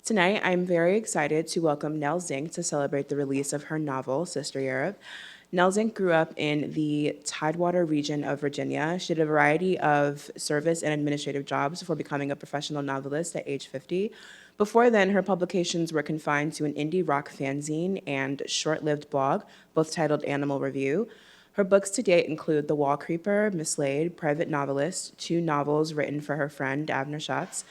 Tonight, I'm very excited to welcome Nell Zink to celebrate the release of her novel, Sister Europe. Nell Zink grew up in the Tidewater region of Virginia. She did a variety of service and administrative jobs before becoming a professional novelist at age 50. Before then, her publications were confined to an indie rock fanzine and short-lived blog, both titled Animal Review. Her books to date include The Wall Creeper, Mislaid, Private Novelist, two novels written for her friend Abner Schatz,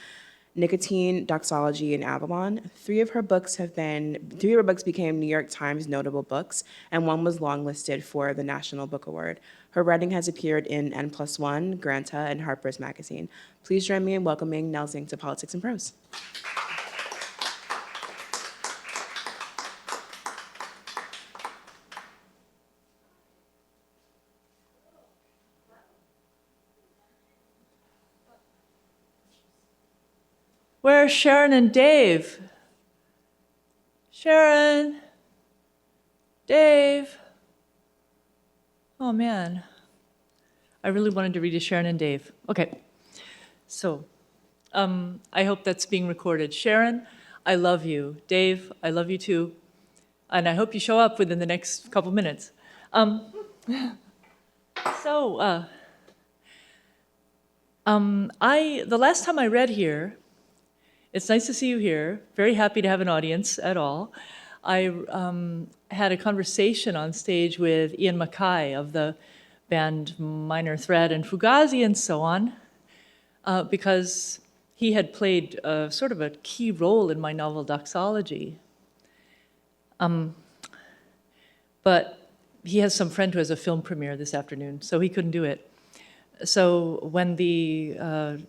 Nicotine, Doxology, and Avalon. Three of her books became New York Times notable books, and one was longlisted for the National Book Award. Her writing has appeared in N+1, Granta, and Harper's Magazine. Please join me in welcoming Nell Zink to Politics and Prose. Where's Sharon and Dave? Sharon, Dave. Oh man, I really wanted to read to Sharon and Dave. Okay, so I hope that's being recorded. Sharon, I love you. Dave, I love you too. And I hope you show up within the next couple minutes. The last time I read here, it's nice to see you here. Very happy to have an audience at all. I had a conversation on stage with Ian Mackay of the band Minor Threat and Fugazi and so on, because he had played sort of a key role in my novel Doxology. But he has some friend who has a film premiere this afternoon, so he couldn't do it. So when the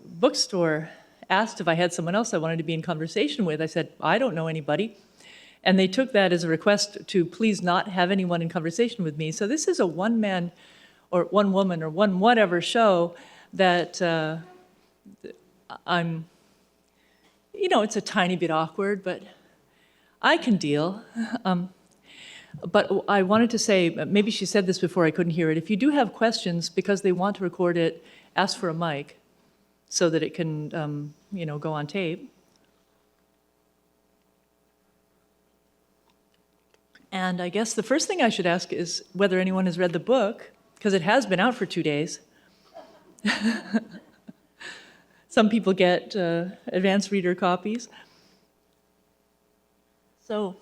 bookstore asked if I had someone else I wanted to be in conversation with, I said, I don't know anybody. And they took that as a request to please not have anyone in conversation with me. So this is a one-man or one woman or one whatever show that I'm, it's a tiny bit awkward, but I can deal. But I wanted to say, maybe she said this before, I couldn't hear it. If you do have questions, because they want to record it, ask for a mic so that it can, go on tape. And I guess the first thing I should ask is whether anyone has read the book, because it has been out for 2 days. Some people get advanced reader copies. So,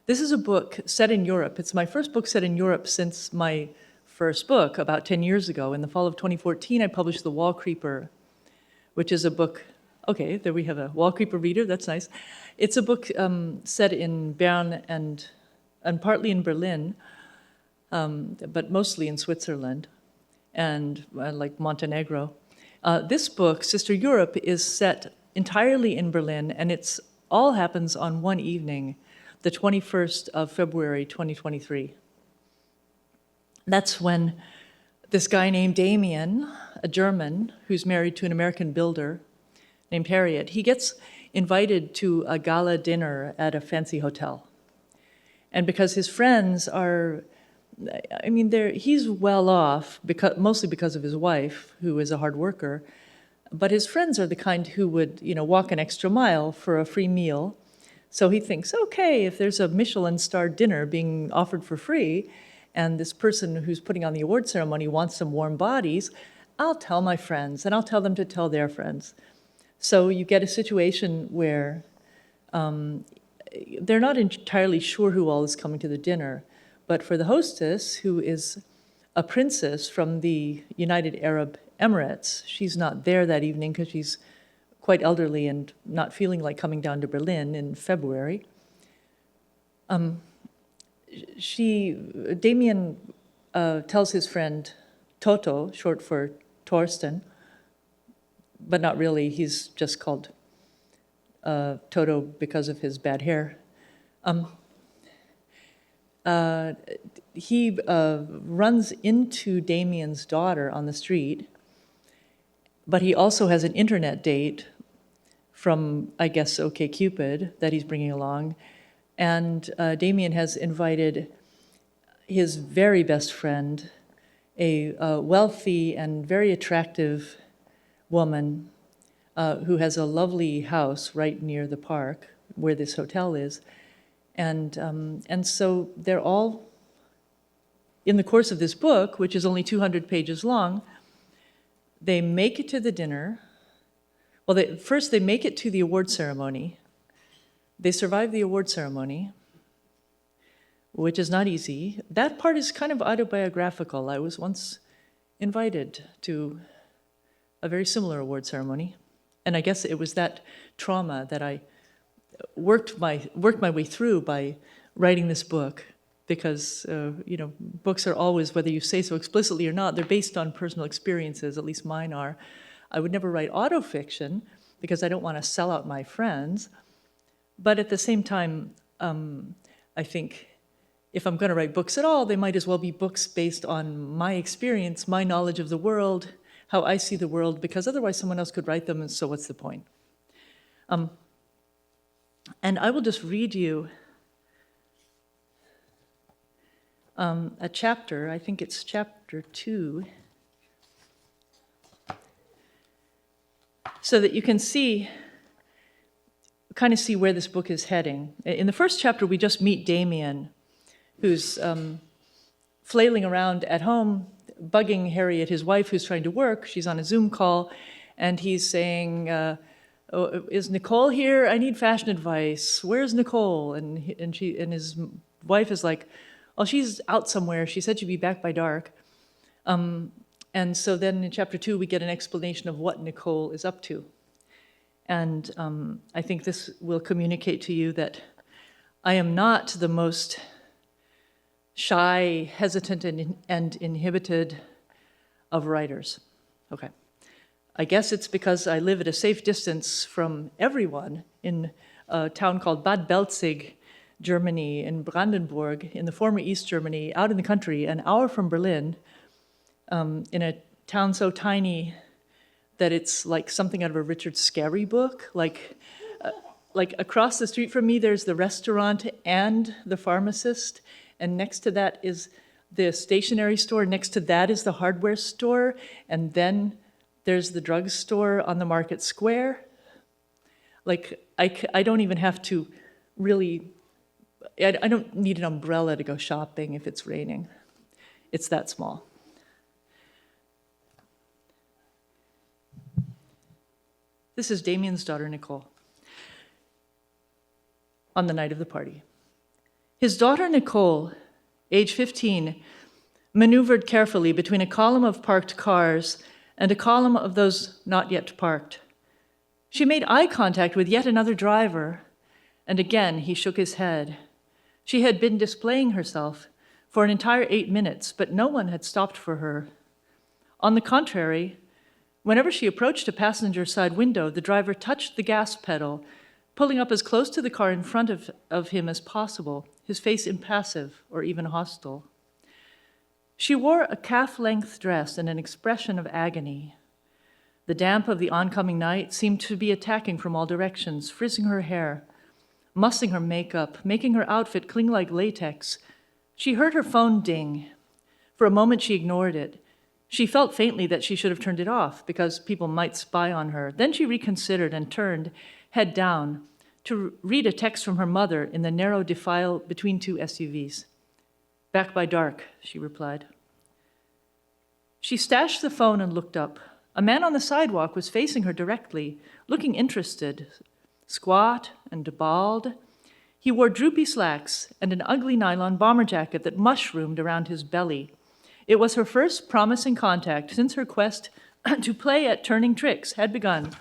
this is a book set in Europe. It's my first book set in Europe since my first book about 10 years ago. In the fall of 2014, I published The Wall Creeper, which is a book. Okay, there we have a Wall Creeper reader. That's nice. It's a book set in Bern and partly in Berlin, but mostly in Switzerland and like Montenegro. This book, Sister Europe, is set entirely in Berlin, and it's all happens on one evening, the 21st of February, 2023. That's when this guy named Demian, a German who's married to an American builder named Harriet, he gets invited to a gala dinner at a fancy hotel. And because his friends are, he's well off, mostly because of his wife, who is a hard worker, but his friends are the kind who would, walk an extra mile for a free meal. So he thinks, okay, if there's a Michelin-starred dinner being offered for free, and this person who's putting on the award ceremony wants some warm bodies, I'll tell my friends, and I'll tell them to tell their friends. So you get a situation where they're not entirely sure who all is coming to the dinner, but for the hostess, who is a princess from the United Arab Emirates, she's not there that evening because she's quite elderly and not feeling like coming down to Berlin in February. Demian tells his friend Toto, short for Torsten, but not really, he's just called Toto because of his bad hair. He runs into Damian's daughter on the street, but he also has an internet date from, I guess, OkCupid that he's bringing along. And Demian has invited his very best friend, a wealthy and very attractive woman who has a lovely house right near the park where this hotel is. And so they're all, in the course of this book, which is only 200 pages long, they make it to the dinner. Well, first they make it to the award ceremony. They survive the award ceremony, which is not easy. That part is kind of autobiographical. I was once invited to a very similar award ceremony, and I guess it was that trauma that I worked my way through by writing this book, because books are always, whether you say so explicitly or not, they're based on personal experiences. At least mine are. I would never write autofiction because I don't want to sell out my friends, but at the same time, I think if I'm going to write books at all, they might as well be books based on my experience, my knowledge of the world, how I see the world, because otherwise someone else could write them, and so what's the point? And I will just read you a chapter. I think it's chapter 2, so that you can kind of see where this book is heading. In the first chapter, we just meet Demian, who's flailing around at home, bugging Harriet, his wife, who's trying to work. She's on a Zoom call, and he's saying, "Oh, is Nicole here? I need fashion advice. Where's Nicole?" And his wife is like, "Oh, she's out somewhere. She said she'd be back by dark." And so then in chapter 2, we get an explanation of what Nicole is up to. And I think this will communicate to you that I am not the most shy, hesitant, and inhibited of writers. Okay. I guess it's because I live at a safe distance from everyone in a town called Bad Belzig, Germany, in Brandenburg, in the former East Germany, out in the country, an hour from Berlin, in a town so tiny that it's like something out of a Richard Scarry book. Like across the street from me, there's the restaurant and the pharmacist, and next to that is the stationery store. Next to that is the hardware store, and then there's the drugstore on the market square. Like, I don't even have to really, I don't need an umbrella to go shopping if it's raining. It's that small. This is Damian's daughter, Nicole, on the night of the party. His daughter, Nicole, age 15, maneuvered carefully between a column of parked cars and a column of those not yet parked. She made eye contact with yet another driver, and again he shook his head. She had been displaying herself for an entire 8 minutes, but no one had stopped for her. On the contrary, whenever she approached a passenger side window, the driver touched the gas pedal, pulling up as close to the car in front of him as possible, his face impassive or even hostile. She wore a calf-length dress and an expression of agony. The damp of the oncoming night seemed to be attacking from all directions, frizzing her hair, mussing her makeup, making her outfit cling like latex. She heard her phone ding. For a moment, she ignored it. She felt faintly that she should have turned it off because people might spy on her. Then she reconsidered and turned, head down, to read a text from her mother in the narrow defile between two SUVs. "Back by dark," she replied. She stashed the phone and looked up. A man on the sidewalk was facing her directly, looking interested, squat and bald. He wore droopy slacks and an ugly nylon bomber jacket that mushroomed around his belly. It was her first promising contact since her quest to play at turning tricks had begun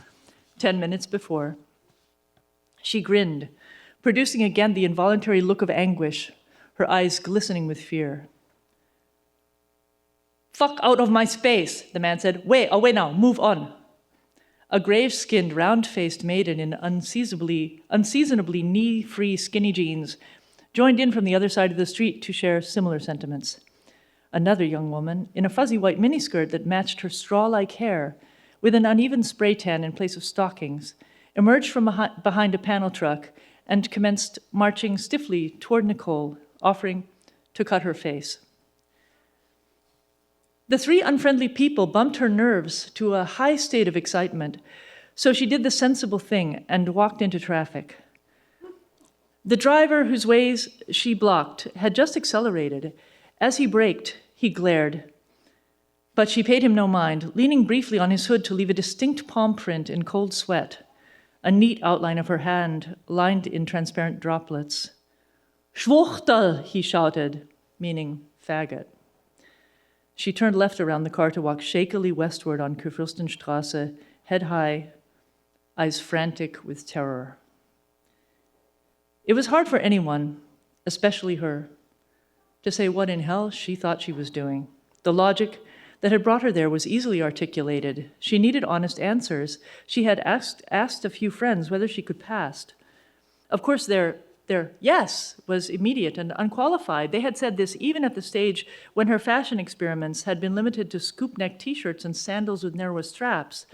10 minutes before. She grinned, producing again the involuntary look of anguish, her eyes glistening with fear. "Fuck out of my space," the man said. "Wait, away now, move on." A grave-skinned, round-faced maiden in unseasonably knee-free skinny jeans joined in from the other side of the street to share similar sentiments. Another young woman, in a fuzzy white miniskirt that matched her straw-like hair, with an uneven spray tan in place of stockings, emerged from behind a panel truck and commenced marching stiffly toward Nicole, offering to cut her face. The three unfriendly people bumped her nerves to a high state of excitement. So she did the sensible thing and walked into traffic. The driver, whose ways she blocked, had just accelerated. As he braked, he glared. But she paid him no mind, leaning briefly on his hood to leave a distinct palm print in cold sweat, a neat outline of her hand lined in transparent droplets. Schwuchtel, he shouted, meaning faggot. She turned left around the car to walk shakily westward on Kurfürstenstrasse, head high, eyes frantic with terror. It was hard for anyone, especially her, to say what in hell she thought she was doing. The logic that had brought her there was easily articulated. She needed honest answers. She had asked a few friends whether she could pass. Of course, their yes was immediate and unqualified. They had said this even at the stage when her fashion experiments had been limited to scoop-neck t-shirts and sandals with narrower straps.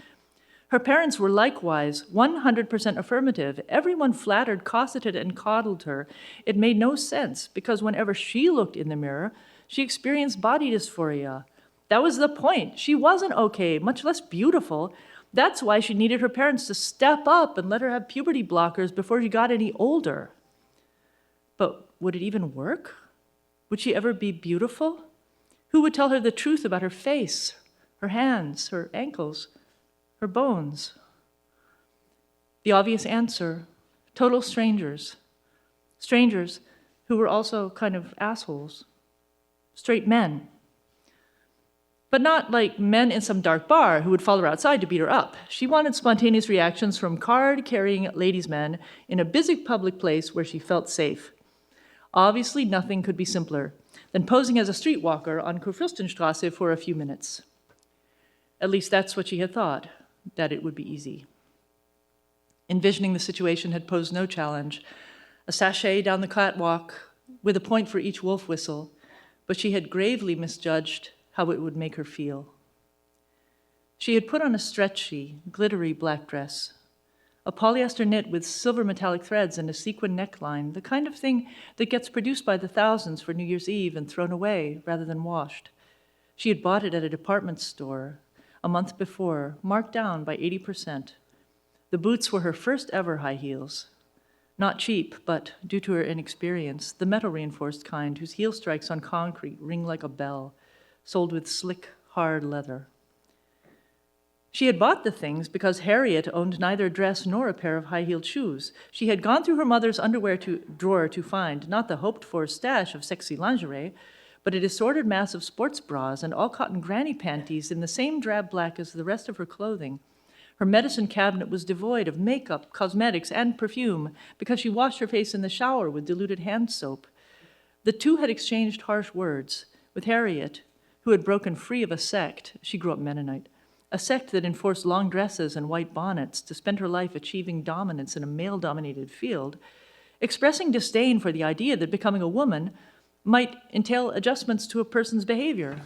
Her parents were likewise 100% affirmative. Everyone flattered, cosseted, and coddled her. It made no sense because whenever she looked in the mirror, she experienced body dysphoria. That was the point. She wasn't okay, much less beautiful. That's why she needed her parents to step up and let her have puberty blockers before she got any older. But would it even work? Would she ever be beautiful? Who would tell her the truth about her face, her hands, her ankles, her bones? The obvious answer, total strangers. Strangers who were also kind of assholes. Straight men. But not like men in some dark bar who would follow her outside to beat her up. She wanted spontaneous reactions from card-carrying ladies' men in a busy public place where she felt safe. Obviously, nothing could be simpler than posing as a streetwalker on Kurfürstenstrasse for a few minutes. At least that's what she had thought, that it would be easy. Envisioning the situation had posed no challenge. A sachet down the catwalk with a point for each wolf whistle, but she had gravely misjudged how it would make her feel. She had put on a stretchy, glittery black dress, a polyester knit with silver metallic threads and a sequin neckline, the kind of thing that gets produced by the thousands for New Year's Eve and thrown away rather than washed. She had bought it at a department store a month before, marked down by 80%. The boots were her first ever high heels. Not cheap, but due to her inexperience, the metal-reinforced kind whose heel strikes on concrete ring like a bell, sold with slick, hard leather. She had bought the things because Harriet owned neither a dress nor a pair of high-heeled shoes. She had gone through her mother's underwear drawer to find not the hoped-for stash of sexy lingerie, but a disordered mass of sports bras and all-cotton granny panties in the same drab black as the rest of her clothing. Her medicine cabinet was devoid of makeup, cosmetics, and perfume because she washed her face in the shower with diluted hand soap. The two had exchanged harsh words. With Harriet, who had broken free of a sect, she grew up Mennonite, a sect that enforced long dresses and white bonnets to spend her life achieving dominance in a male-dominated field, expressing disdain for the idea that becoming a woman might entail adjustments to a person's behavior.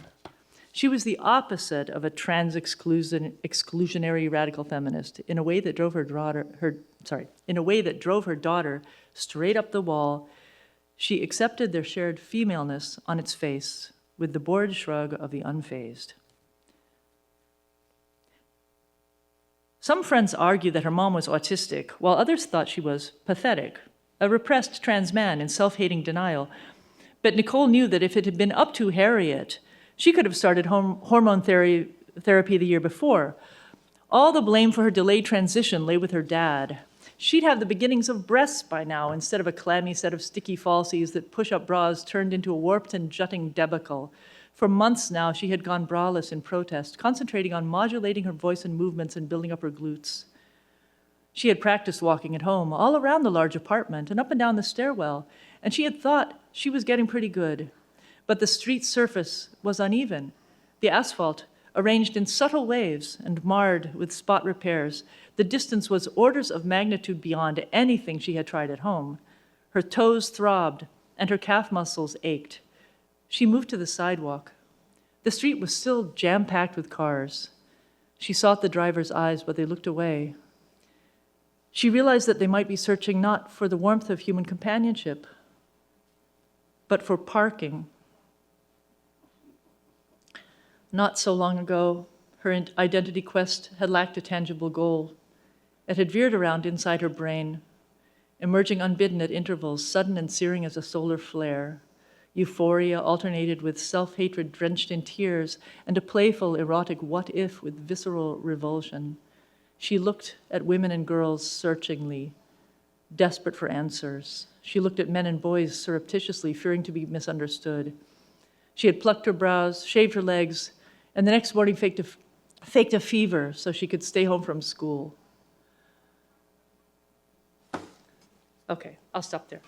She was the opposite of a trans-exclusionary radical feminist in a way that drove her daughter straight up the wall. She accepted their shared femaleness on its face with the bored shrug of the unfazed. Some friends argued that her mom was autistic, while others thought she was pathetic, a repressed trans man in self-hating denial. But Nicole knew that if it had been up to Harriet, she could have started hormone therapy the year before. All the blame for her delayed transition lay with her dad. She'd have the beginnings of breasts by now instead of a clammy set of sticky falsies that push-up bras turned into a warped and jutting debacle. For months now, she had gone braless in protest, concentrating on modulating her voice and movements and building up her glutes. She had practiced walking at home, all around the large apartment and up and down the stairwell, and she had thought she was getting pretty good. But the street surface was uneven. The asphalt, arranged in subtle waves and marred with spot repairs, the distance was orders of magnitude beyond anything she had tried at home. Her toes throbbed and her calf muscles ached. She moved to the sidewalk. The street was still jam-packed with cars. She sought the driver's eyes, but they looked away. She realized that they might be searching not for the warmth of human companionship, but for parking. Not so long ago, her identity quest had lacked a tangible goal. It had veered around inside her brain, emerging unbidden at intervals, sudden and searing as a solar flare. Euphoria alternated with self-hatred drenched in tears and a playful, erotic what-if with visceral revulsion. She looked at women and girls searchingly, desperate for answers. She looked at men and boys surreptitiously, fearing to be misunderstood. She had plucked her brows, shaved her legs, and the next morning faked a fever so she could stay home from school. Okay, I'll stop there.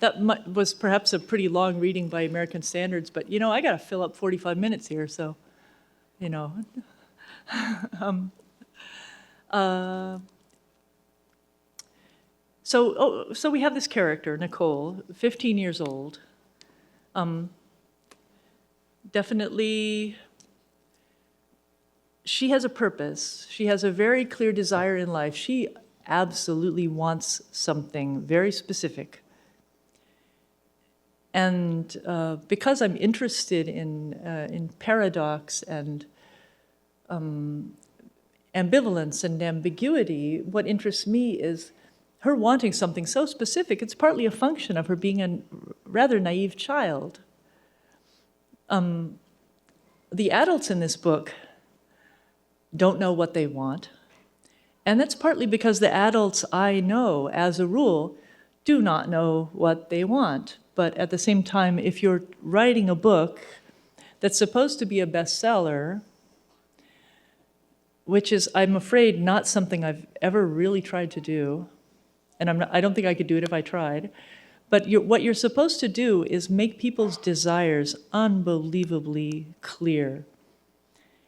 That was perhaps a pretty long reading by American standards, but I got to fill up 45 minutes here, so, So we have this character, Nicole, 15 years old. Definitely, she has a purpose. She has a very clear desire in life. She absolutely wants something very specific. And because I'm interested in paradox and ambivalence and ambiguity, what interests me is her wanting something so specific. It's partly a function of her being a rather naive child. The adults in this book don't know what they want. And that's partly because the adults I know, as a rule, do not know what they want. But at the same time, if you're writing a book that's supposed to be a bestseller, which is, I'm afraid, not something I've ever really tried to do, and I don't think I could do it if I tried, but what you're supposed to do is make people's desires unbelievably clear.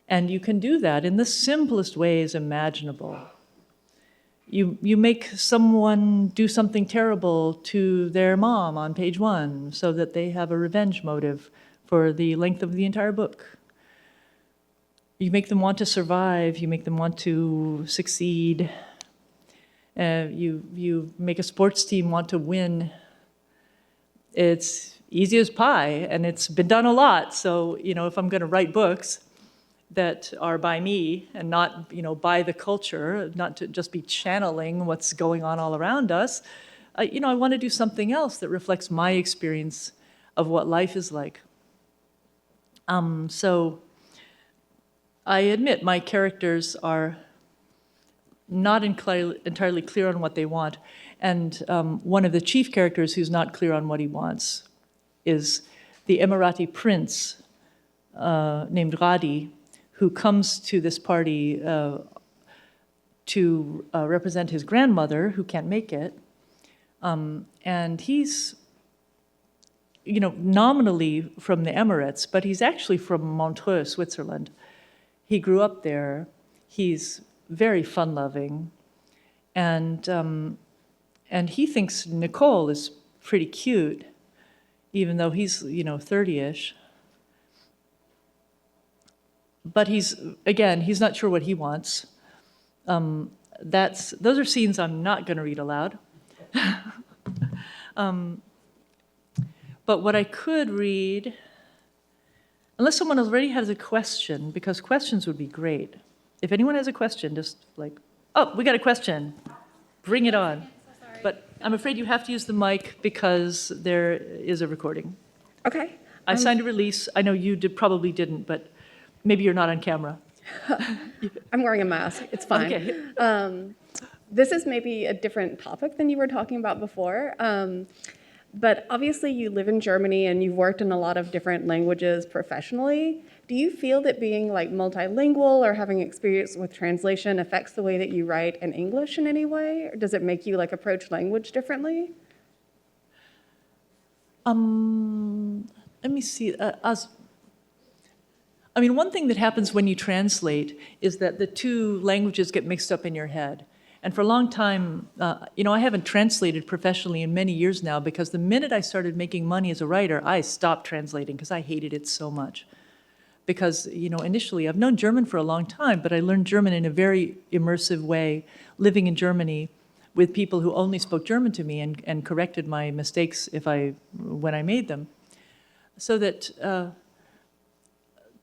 And you can do that in the simplest ways imaginable. You make someone do something terrible to their mom on page 1 so that they have a revenge motive for the length of the entire book. You make them want to survive, you make them want to succeed. You make a sports team want to win. It's easy as pie, and it's been done a lot. So, if I'm going to write books that are by me and not, by the culture, not to just be channeling what's going on all around us, I want to do something else that reflects my experience of what life is like. So I admit my characters are not entirely clear on what they want. And one of the chief characters who's not clear on what he wants is the Emirati prince named Radi, who comes to this party to represent his grandmother, who can't make it. And he's, nominally from the Emirates, but he's actually from Montreux, Switzerland. He grew up there. He's very fun-loving. And he thinks Nicole is pretty cute, even though he's, 30-ish. But he's not sure what he wants. Those are scenes I'm not going to read aloud. But what I could read, unless someone already has a question, because questions would be great. If anyone has a question, just oh, we got a question. Bring it on. But I'm afraid you have to use the mic because there is a recording. Okay. I signed a release. I know you probably didn't, but maybe you're not on camera. I'm wearing a mask. It's fine. Okay. This is maybe a different topic than you were talking about before. But obviously you live in Germany and you've worked in a lot of different languages professionally. Do you feel that being multilingual or having experience with translation affects the way that you write in English in any way? Or does it make you approach language differently? Let me see. One thing that happens when you translate is that the two languages get mixed up in your head. And for a long time, I haven't translated professionally in many years now because the minute I started making money as a writer, I stopped translating because I hated it so much. Because, initially, I've known German for a long time, but I learned German in a very immersive way, living in Germany with people who only spoke German to me and corrected my mistakes when I made them. So that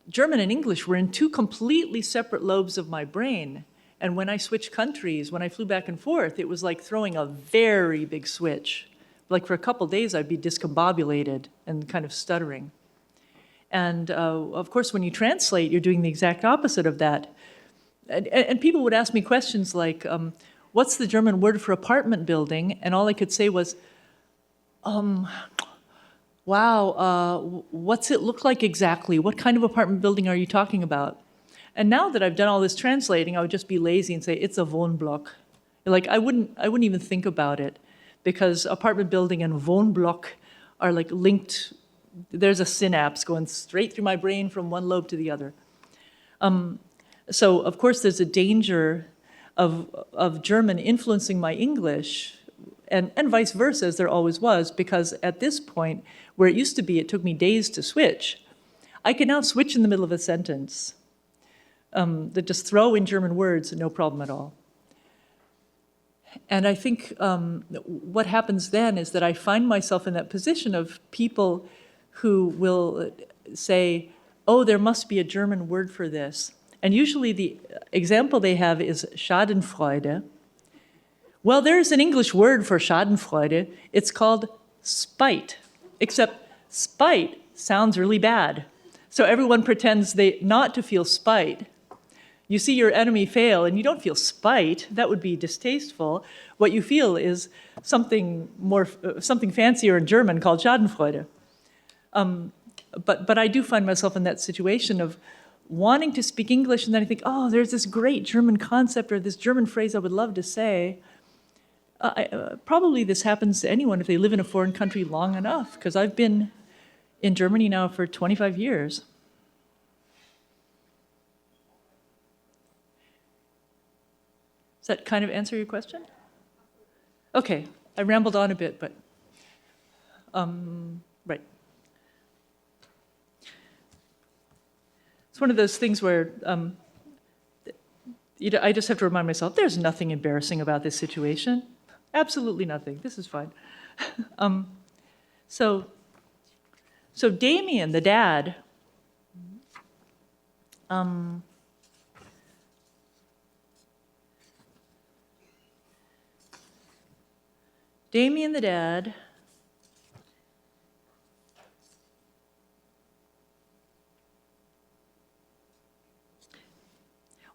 German and English were in two completely separate lobes of my brain. And when I switched countries, when I flew back and forth, it was like throwing a very big switch. Like for a couple days, I'd be discombobulated and kind of stuttering. And of course, when you translate, you're doing the exact opposite of that. And people would ask me questions like, what's the German word for apartment building? And all I could say was, wow, what's it look like exactly? What kind of apartment building are you talking about? And now that I've done all this translating, I would just be lazy and say, it's a Wohnblock. Like, I wouldn't even think about it, because apartment building and Wohnblock are like linked. There's a synapse going straight through my brain from one lobe to the other. So, of course, there's a danger of German influencing my English, and vice versa, as there always was, because at this point, where it used to be, it took me days to switch, I can now switch in the middle of a sentence. That just throw in German words, no problem at all. And I think what happens then is that I find myself in that position of people who will say, oh, there must be a German word for this. And usually the example they have is Schadenfreude. Well, there's an English word for Schadenfreude. It's called spite, except spite sounds really bad. So everyone pretends not to feel spite. You see your enemy fail and you don't feel spite. That would be distasteful. What you feel is something fancier in German called Schadenfreude. But I do find myself in that situation of wanting to speak English, and then I think, oh, there's this great German concept or this German phrase I would love to say. Probably this happens to anyone if they live in a foreign country long enough, because I've been in Germany now for 25 years. Does that kind of answer your question? Okay, I rambled on a bit, but right. It's one of those things where I just have to remind myself, there's nothing embarrassing about this situation. Absolutely nothing. This is fine. So Demian, the dad,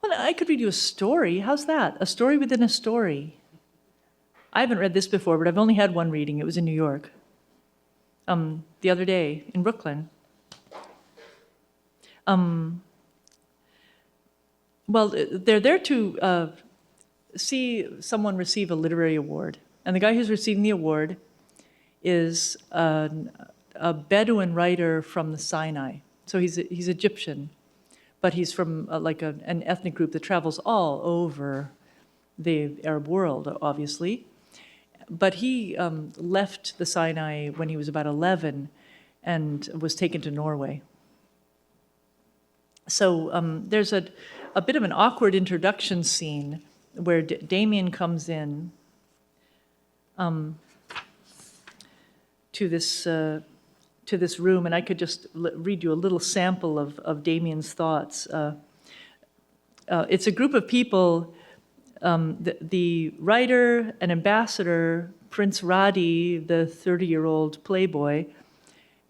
well, I could read you a story. How's that? A story within a story. I haven't read this before, but I've only had one reading. It was in New York the other day in Brooklyn. Well, they're there to see someone receive a literary award. And the guy who's receiving the award is a Bedouin writer from the Sinai. So he's Egyptian, but he's from an ethnic group that travels all over the Arab world, obviously. But he left the Sinai when he was about 11 and was taken to Norway. So there's a bit of an awkward introduction scene where Demian comes in to this room, and I could just read you a little sample of Demian's thoughts. It's a group of people, the writer, an ambassador, Prince Radi, the 30-year-old playboy,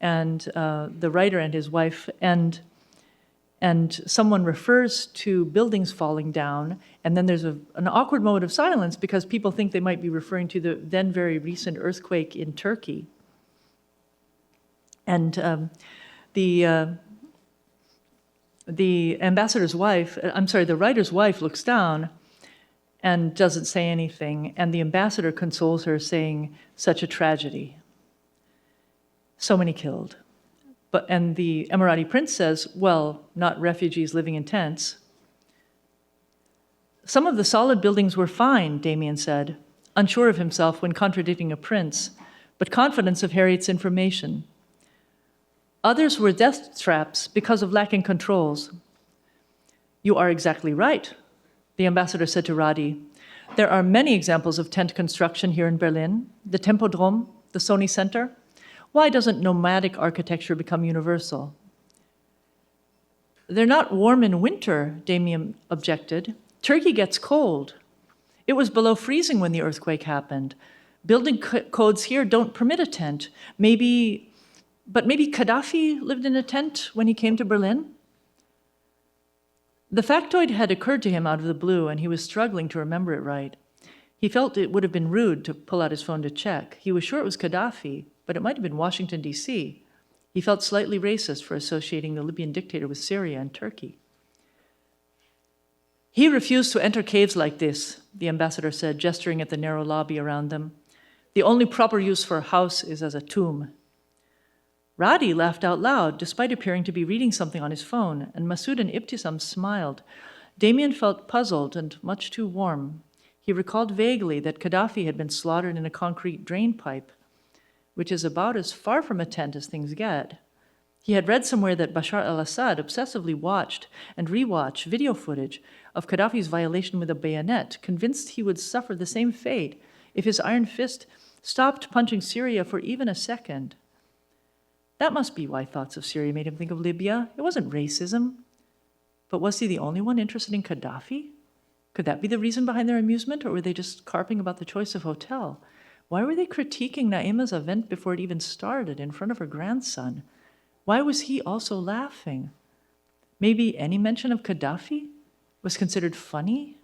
and the writer and his wife, and someone refers to buildings falling down, and then there's an awkward moment of silence because people think they might be referring to the then very recent earthquake in Turkey. And the ambassador's wife, the writer's wife looks down and doesn't say anything, and the ambassador consoles her, saying, "Such a tragedy. So many killed." And the Emirati prince says, "Well, not refugees living in tents." "Some of the solid buildings were fine," Demian said, unsure of himself when contradicting a prince, but confident of Harriet's information. "Others were death traps because of lacking controls." "You are exactly right," the ambassador said to Radi. "There are many examples of tent construction here in Berlin, the Tempodrom, the Sony Center. Why doesn't nomadic architecture become universal?" They're not warm in winter, Demian objected. Turkey gets cold. It was below freezing when the earthquake happened. Building codes here don't permit a tent. But maybe Gaddafi lived in a tent when he came to Berlin? The factoid had occurred to him out of the blue, and he was struggling to remember it right. He felt it would have been rude to pull out his phone to check. He was sure it was Gaddafi, but it might have been Washington, D.C. He felt slightly racist for associating the Libyan dictator with Syria and Turkey. He refused to enter caves like this, the ambassador said, gesturing at the narrow lobby around them. The only proper use for a house is as a tomb. Radi laughed out loud, despite appearing to be reading something on his phone, and Masud and Ibtisam smiled. Demian felt puzzled and much too warm. He recalled vaguely that Gaddafi had been slaughtered in a concrete drain pipe, which is about as far from a tent as things get. He had read somewhere that Bashar al-Assad obsessively watched and rewatched video footage of Gaddafi's violation with a bayonet, convinced he would suffer the same fate if his iron fist stopped punching Syria for even a second. That must be why thoughts of Syria made him think of Libya. It wasn't racism. But was he the only one interested in Gaddafi? Could that be the reason behind their amusement, or were they just carping about the choice of hotel? Why were they critiquing Naema's event before it even started in front of her grandson? Why was he also laughing? Maybe any mention of Gaddafi was considered funny?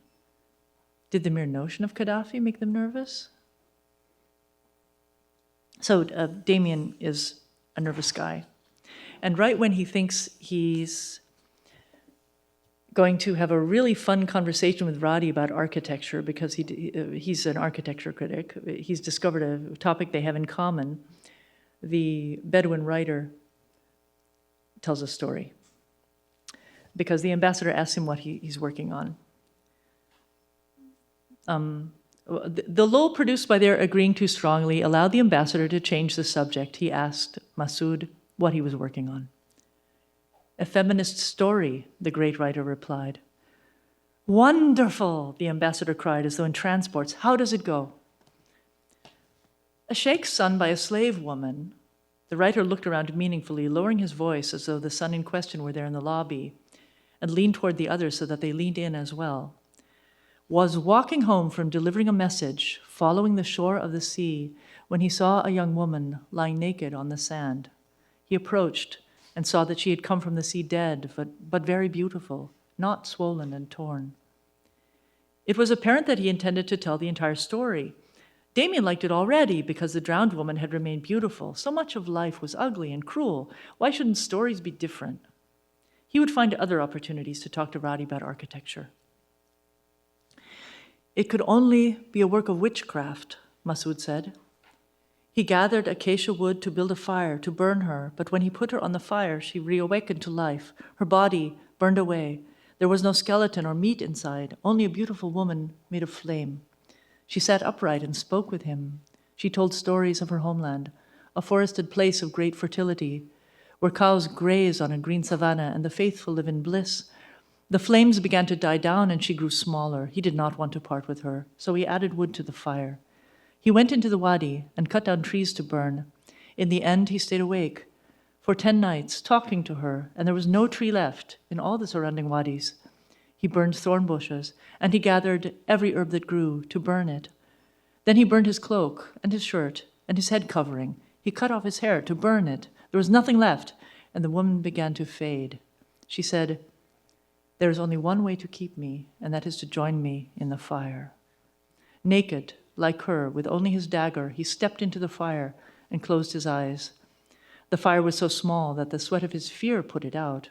Did the mere notion of Gaddafi make them nervous? So Demian is a nervous guy. And right when he thinks he's going to have a really fun conversation with Radi about architecture, because he's an architecture critic, he's discovered a topic they have in common, the Bedouin writer tells a story, because the ambassador asks him what he's working on. The lull produced by their agreeing too strongly allowed the ambassador to change the subject. He asked Masud what he was working on. A feminist story, the great writer replied. Wonderful, the ambassador cried as though in transports. How does it go? A sheikh's son by a slave woman. The writer looked around meaningfully, lowering his voice as though the son in question were there in the lobby, and leaned toward the others so that they leaned in as well. Was walking home from delivering a message, following the shore of the sea, when he saw a young woman lying naked on the sand. He approached and saw that she had come from the sea dead, but very beautiful, not swollen and torn. It was apparent that he intended to tell the entire story. Demian liked it already because the drowned woman had remained beautiful. So much of life was ugly and cruel. Why shouldn't stories be different? He would find other opportunities to talk to Radi about architecture. It could only be a work of witchcraft, Masud said. He gathered acacia wood to build a fire, to burn her, but when he put her on the fire, she reawakened to life. Her body burned away. There was no skeleton or meat inside, only a beautiful woman made of flame. She sat upright and spoke with him. She told stories of her homeland, a forested place of great fertility, where cows graze on a green savanna and the faithful live in bliss. The flames began to die down and she grew smaller. He did not want to part with her, so he added wood to the fire. He went into the wadi and cut down trees to burn. In the end, he stayed awake for 10 nights, talking to her, and there was no tree left in all the surrounding wadis. He burned thorn bushes, and he gathered every herb that grew to burn it. Then he burned his cloak and his shirt and his head covering. He cut off his hair to burn it. There was nothing left, and the woman began to fade. She said, "There is only one way to keep me, and that is to join me in the fire." Naked, like her, with only his dagger, he stepped into the fire and closed his eyes. The fire was so small that the sweat of his fear put it out.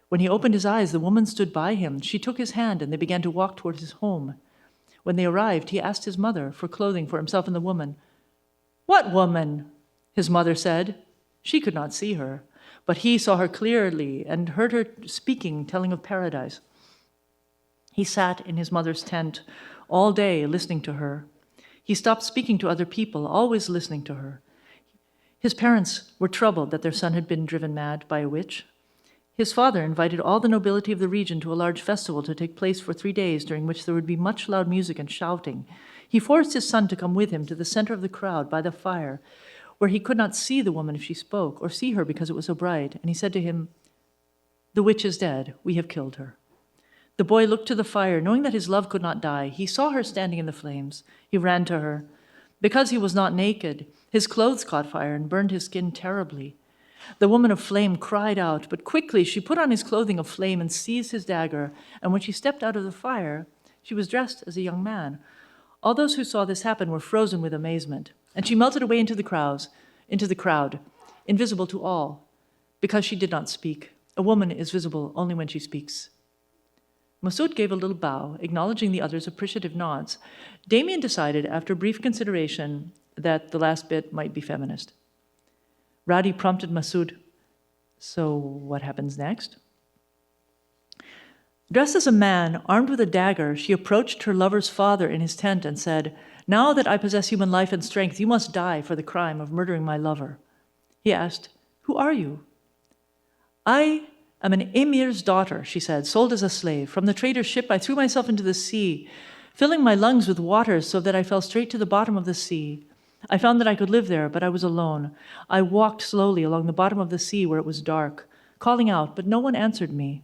When he opened his eyes, the woman stood by him. She took his hand, and they began to walk toward his home. When they arrived, he asked his mother for clothing for himself and the woman. "What woman?" his mother said. She could not see her, but he saw her clearly and heard her speaking, telling of paradise. He sat in his mother's tent all day listening to her. He stopped speaking to other people, always listening to her. His parents were troubled that their son had been driven mad by a witch. His father invited all the nobility of the region to a large festival to take place for 3 days, during which there would be much loud music and shouting. He forced his son to come with him to the center of the crowd by the fire, where he could not see the woman if she spoke, or see her because it was so bright. And he said to him, The witch is dead. We have killed her. The boy looked to the fire, knowing that his love could not die. He saw her standing in the flames. He ran to her. Because he was not naked, his clothes caught fire and burned his skin terribly. The woman of flame cried out, but quickly she put on his clothing of flame and seized his dagger, and when she stepped out of the fire, she was dressed as a young man. All those who saw this happen were frozen with amazement, and she melted away into the crowd, invisible to all, because she did not speak. A woman is visible only when she speaks. Masud gave a little bow, acknowledging the others' appreciative nods. Demian decided, after brief consideration, that the last bit might be feminist. Radi prompted Masud, "So what happens next?" Dressed as a man, armed with a dagger, she approached her lover's father in his tent and said, "Now that I possess human life and strength, you must die for the crime of murdering my lover." He asked, "Who are you?" "I am an emir's daughter," she said, "sold as a slave. From the trader's ship, I threw myself into the sea, filling my lungs with water so that I fell straight to the bottom of the sea. I found that I could live there, but I was alone. I walked slowly along the bottom of the sea where it was dark, calling out, but no one answered me.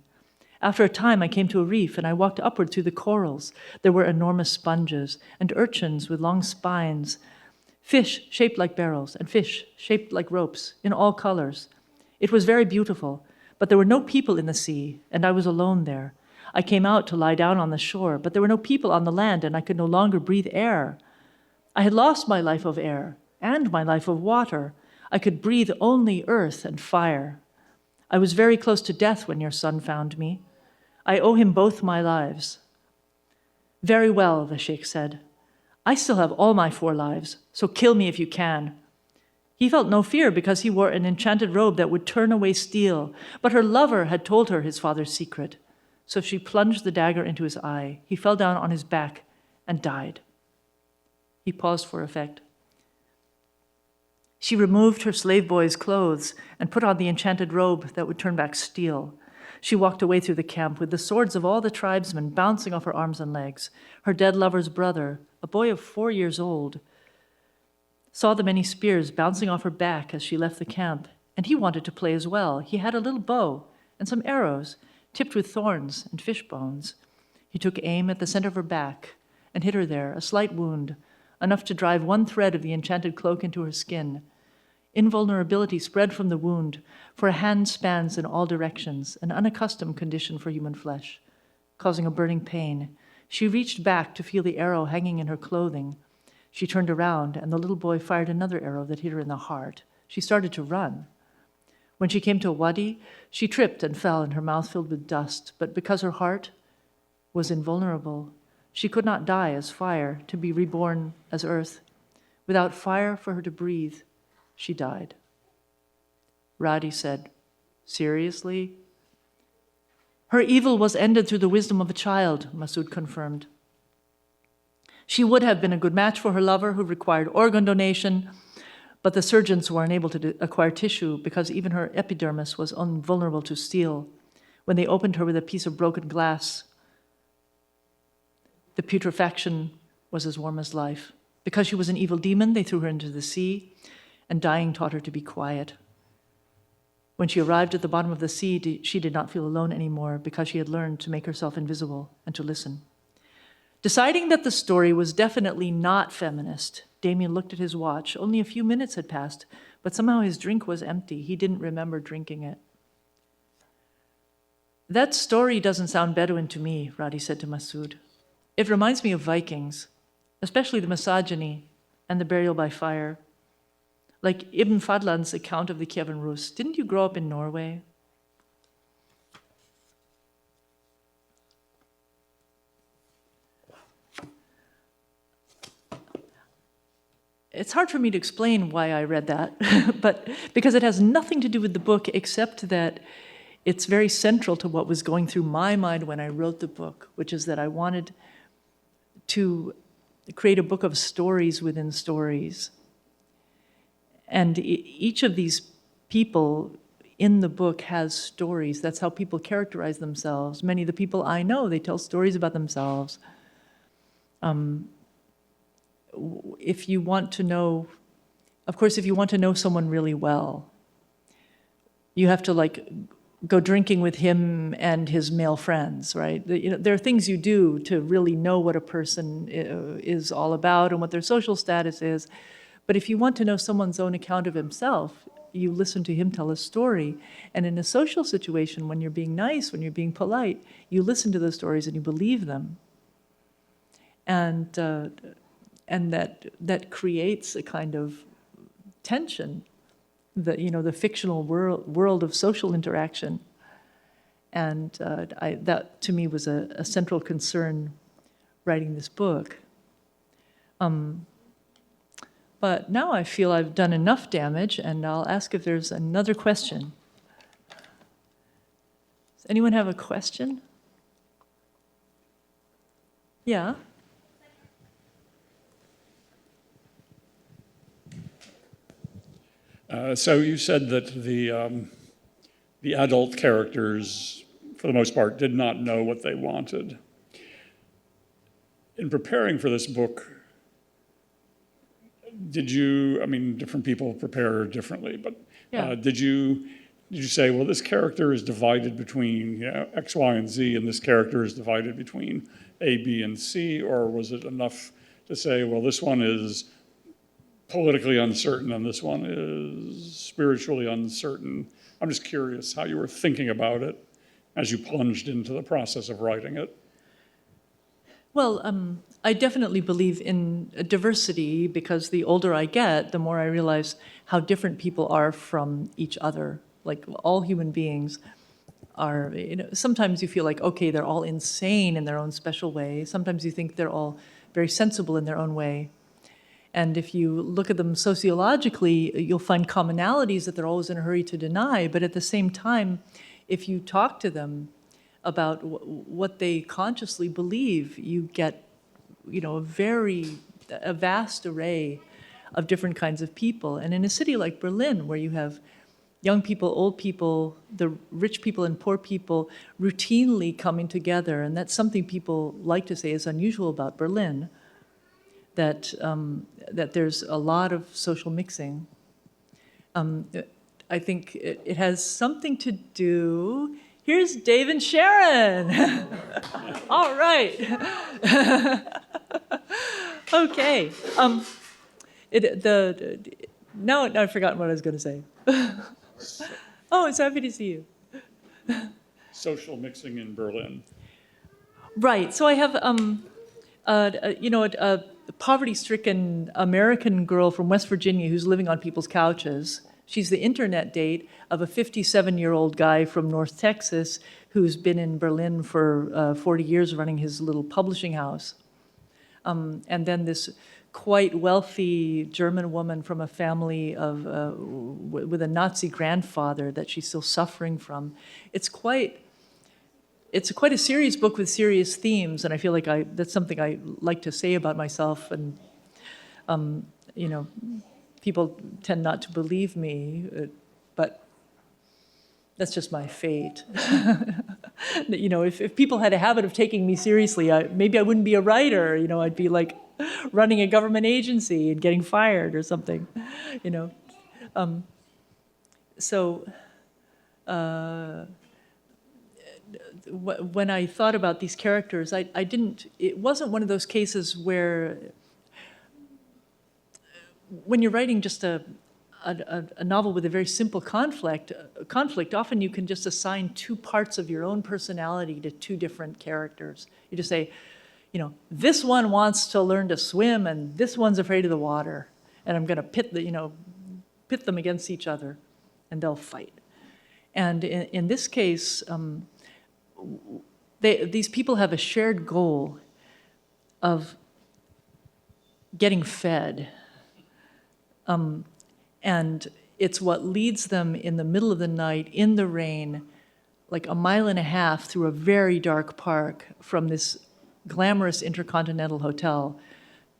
After a time, I came to a reef, and I walked upward through the corals. There were enormous sponges and urchins with long spines, fish shaped like barrels, and fish shaped like ropes, in all colors. It was very beautiful, but there were no people in the sea, and I was alone there. I came out to lie down on the shore, but there were no people on the land, and I could no longer breathe air. I had lost my life of air and my life of water. I could breathe only earth and fire. I was very close to death when your son found me. I owe him both my lives." "Very well," the sheikh said. "I still have all my 4 lives, so kill me if you can." He felt no fear because he wore an enchanted robe that would turn away steel, but her lover had told her his father's secret. So she plunged the dagger into his eye. He fell down on his back and died. He paused for effect. She removed her slave boy's clothes and put on the enchanted robe that would turn back steel. She walked away through the camp with the swords of all the tribesmen bouncing off her arms and legs. Her dead lover's brother, a boy of 4 years old, saw the many spears bouncing off her back as she left the camp, and he wanted to play as well. He had a little bow and some arrows tipped with thorns and fish bones. He took aim at the center of her back and hit her there, a slight wound, enough to drive one thread of the enchanted cloak into her skin. Invulnerability spread from the wound, for a hand spans in all directions, an unaccustomed condition for human flesh, causing a burning pain. She reached back to feel the arrow hanging in her clothing. She turned around, and the little boy fired another arrow that hit her in the heart. She started to run. When she came to a wadi, she tripped and fell, and her mouth filled with dust. But because her heart was invulnerable, she could not die as fire to be reborn as earth. Without fire for her to breathe, she died. Radi said, "Seriously?" "Her evil was ended through the wisdom of a child," Masud confirmed. She would have been a good match for her lover, who required organ donation, but the surgeons were unable to acquire tissue because even her epidermis was invulnerable to steel. When they opened her with a piece of broken glass, the putrefaction was as warm as life. Because she was an evil demon, they threw her into the sea, and dying taught her to be quiet. When she arrived at the bottom of the sea, she did not feel alone anymore because she had learned to make herself invisible and to listen. Deciding that the story was definitely not feminist, Demian looked at his watch. Only a few minutes had passed, but somehow his drink was empty. He didn't remember drinking it. "That story doesn't sound Bedouin to me," Radi said to Masud. "It reminds me of Vikings, especially the misogyny and the burial by fire. Like Ibn Fadlan's account of the Kievan Rus. Didn't you grow up in Norway?" It's hard for me to explain why I read that, but because it has nothing to do with the book except that it's very central to what was going through my mind when I wrote the book, which is that I wanted to create a book of stories within stories. And each of these people in the book has stories. That's how people characterize themselves. Many of the people I know, they tell stories about themselves. If you want to know, of course, if you want to know someone really well, you have to go drinking with him and his male friends, right? There are things you do to really know what a person is all about and what their social status is. But if you want to know someone's own account of himself, you listen to him tell a story. And in a social situation, when you're being nice, when you're being polite, you listen to those stories and you believe them. And that creates a kind of tension, the fictional world of social interaction. And that, to me, was a central concern writing this book. But now I feel I've done enough damage, and I'll ask if there's another question. Does anyone have a question? Yeah? So you said that the adult characters, for the most part, did not know what they wanted. In preparing for this book, different people prepare differently, but Yeah. did you say, well, this character is divided between X, Y, and Z, and this character is divided between A, B, and C, or was it enough to say, well, this one is politically uncertain and this one is spiritually uncertain? I'm just curious how you were thinking about it as you plunged into the process of writing it. Well, I definitely believe in diversity because the older I get, the more I realize how different people are from each other. Like all human beings are, sometimes you feel like, okay, they're all insane in their own special way. Sometimes you think they're all very sensible in their own way. And if you look at them sociologically, you'll find commonalities that they're always in a hurry to deny. But at the same time, if you talk to them about what they consciously believe, you get, a vast array of different kinds of people. And in a city like Berlin, where you have young people, old people, the rich people and poor people routinely coming together, and that's something people like to say is unusual about Berlin, that there's a lot of social mixing. I think it has something to do. Here's Dave and Sharon. All right. Okay. Now I've forgotten what I was going to say. Oh, it's happy to see you. Social mixing in Berlin. Right. So I have, a poverty-stricken American girl from West Virginia who's living on people's couches. She's the internet date of a 57-year-old guy from North Texas who's been in Berlin for 40 years running his little publishing house. And then this quite wealthy German woman from a family of with a Nazi grandfather that she's still suffering from. It's quite a serious book with serious themes, and I feel like that's something I like to say about myself. And people tend not to believe me, but that's just my fate. If people had a habit of taking me seriously, maybe I wouldn't be a writer. I'd be like running a government agency and getting fired or something. When I thought about these characters, it wasn't one of those cases where, when you're writing just a novel with a very simple conflict, often you can just assign two parts of your own personality to two different characters. You just say, this one wants to learn to swim and this one's afraid of the water, and I'm going to pit them against each other, and they'll fight. And in this case, these people have a shared goal of getting fed. And it's what leads them in the middle of the night, in the rain, like a mile and a half through a very dark park from this glamorous intercontinental hotel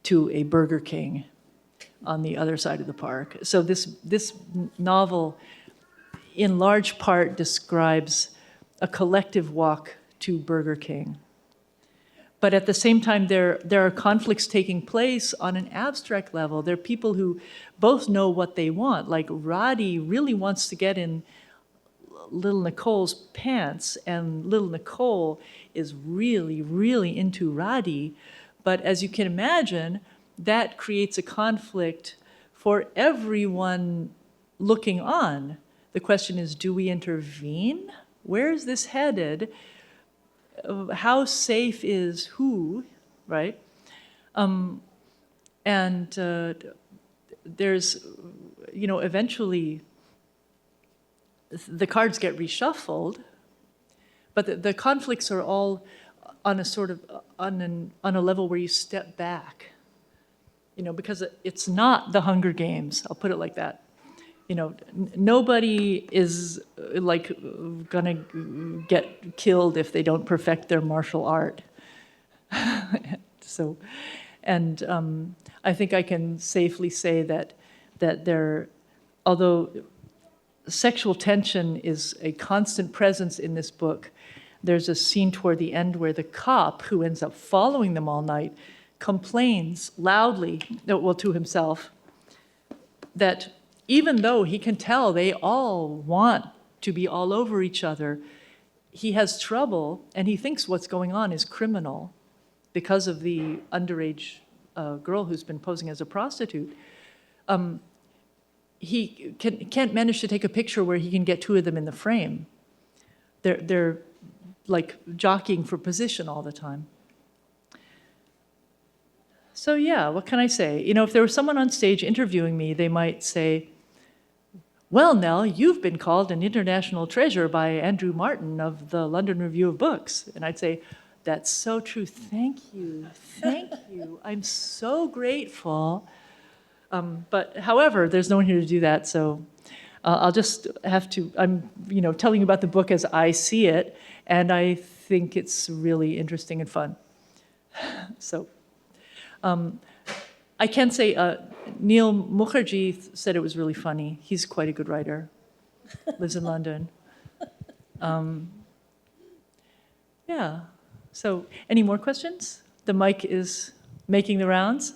to a Burger King on the other side of the park. So this novel, in large part, describes a collective walk to Burger King. But at the same time, there are conflicts taking place on an abstract level. There are people who both know what they want. Like Radi really wants to get in little Nicole's pants, and little Nicole is really, really into Radi. But as you can imagine, that creates a conflict for everyone looking on. The question is, do we intervene? Where is this headed? How safe is who, right? There's, eventually the cards get reshuffled, but the conflicts are all on a sort of, on a level where you step back, because it's not the Hunger Games, I'll put it like that. Nobody is like gonna get killed if they don't perfect their martial art. So, and I think I can safely say that there, although sexual tension is a constant presence in this book, there's a scene toward the end where the cop, who ends up following them all night, complains loudly, well, to himself, that even though he can tell they all want to be all over each other, he has trouble, and he thinks what's going on is criminal because of the underage girl who's been posing as a prostitute. He can't manage to take a picture where he can get two of them in the frame. They're like jockeying for position all the time. So yeah, what can I say? If there was someone on stage interviewing me, they might say, well, Nell, you've been called an international treasure by Andrew Martin of the London Review of Books. And I'd say, that's so true. Thank you. Thank you. I'm so grateful. But however, there's no one here to do that. So I'll just have to, I'm telling you about the book as I see it. And I think it's really interesting and fun. So I can say Neil Mukherjee said it was really funny. He's quite a good writer, lives in London. Yeah, so any more questions? The mic is making the rounds.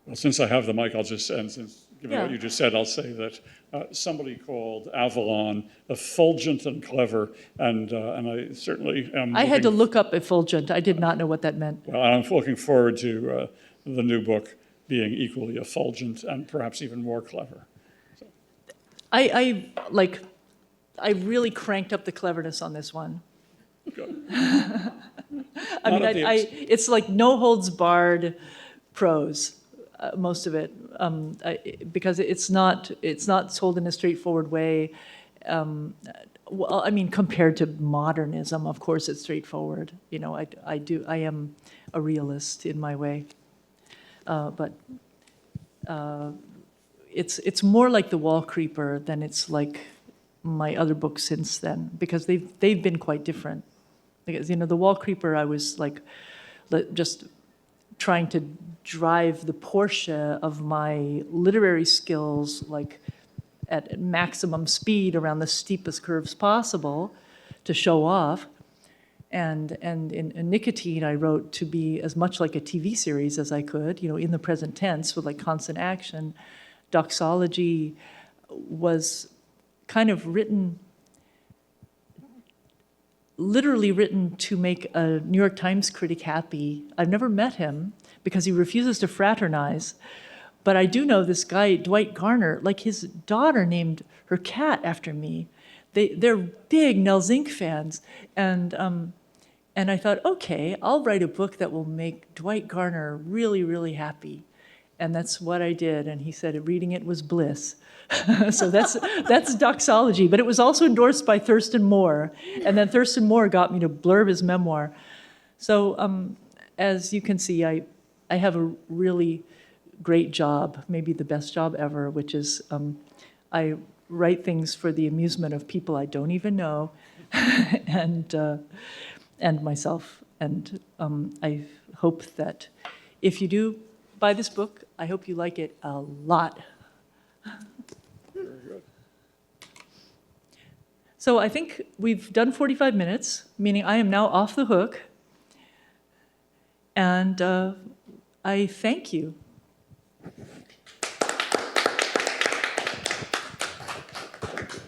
Well, since I have the mic, I'll just, and since, given what you just said, I'll say that somebody called Avalon effulgent and clever, and I certainly am. I had to look up effulgent. I did not know what that meant. Well, I'm looking forward to the new book being equally effulgent and perhaps even more clever. So. I really cranked up the cleverness on this one. Good. It's like no holds barred prose. Most of it, because it's not told in a straightforward way. Compared to modernism, of course, it's straightforward. I am a realist in my way, but it's more like The Wall Creeper than it's like my other books since then, because they've been quite different. Because The Wall Creeper, I was like just trying to drive the Porsche of my literary skills like at maximum speed around the steepest curves possible to show off. And in Nicotine, I wrote to be as much like a TV series as I could, in the present tense with like constant action. Doxology was kind of literally written to make a New York Times critic happy. I've never met him because he refuses to fraternize. But I do know this guy, Dwight Garner, like his daughter named her cat after me. They're big Nell Zink fans. And I thought, okay, I'll write a book that will make Dwight Garner really, really happy. And that's what I did. And he said reading it was bliss. So that's doxology. But it was also endorsed by Thurston Moore. And then Thurston Moore got me to blurb his memoir. So as you can see, I have a really great job, maybe the best job ever, which is I write things for the amusement of people I don't even know and myself. And I hope that if you do buy this book, I hope you like it a lot. Very good. So I think we've done 45 minutes, meaning I am now off the hook. And I thank you.